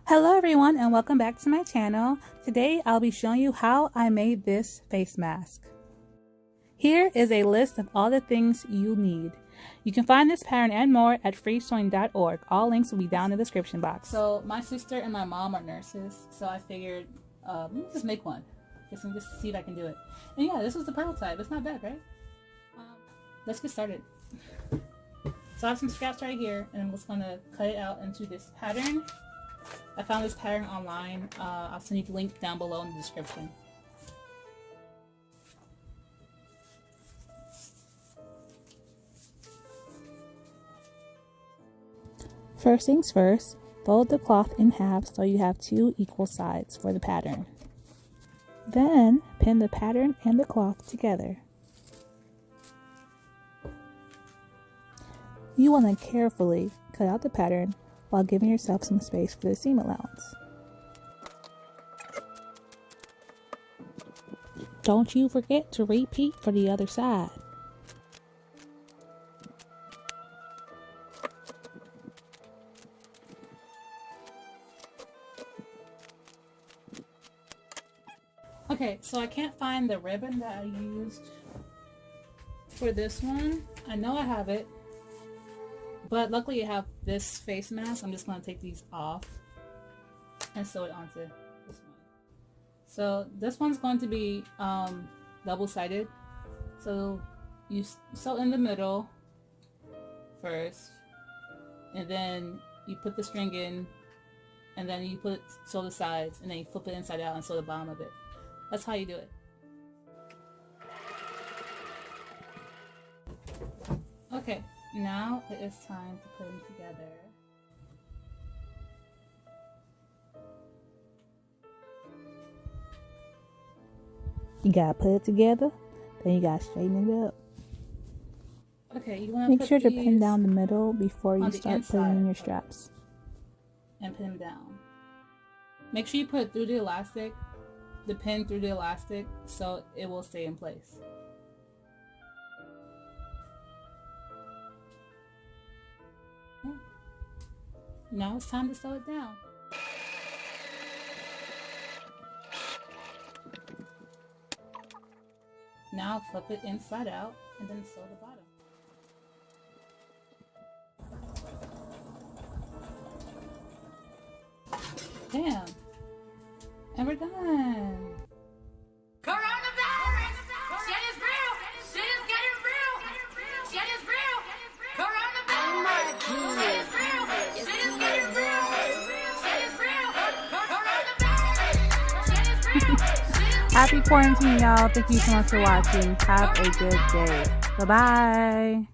Hello everyone and welcome back to my channel. Today I'll be showing you how I made this face mask. Here is a list of all the things you need. You can find this pattern and more at freesewing.org. All links will be down in the description box. So my sister and my mom are nurses, so I figured let me just make one. Just see if I can do it. And yeah, this was the prototype. It's not bad, right? Let's get started. So I have some scraps right here and I'm just going to cut it out into this pattern. I found this pattern online. I'll send you the link down below in the description. First things first, fold the cloth in half so you have two equal sides for the pattern. Then pin the pattern and the cloth together. You want to carefully cut out the pattern while giving yourself some space for the seam allowance. Don't you forget to repeat for the other side. Okay, so I can't find the ribbon that I used for this one. I know I have it, but luckily I have this face mask. I'm just going to take these off and sew it onto this one. So this one's going to be double-sided. So you sew in the middle first, and then you put the string in, and then you sew the sides, and then you flip it inside out and sew the bottom of it. That's how you do it. Okay, now it is time to put them together. You gotta put it together, then you gotta straighten it up. Okay, you wanna make sure to pin down the middle before you start putting in your straps. And pin them down. Make sure you put it through the elastic, the pin through the elastic, so it will stay in place. Okay. Now it's time to sew it down. Now flip it inside out and then sew the bottom. Damn. And we're done. Coronavirus! Shit is real! Shit is getting real! Shit is real! Coronavirus! Shit is real! Shit is getting real! Shit is real! Coronavirus! Shit is real! Happy quarantine, y'all. Thank you so much for watching. Have a good day. Bye-bye.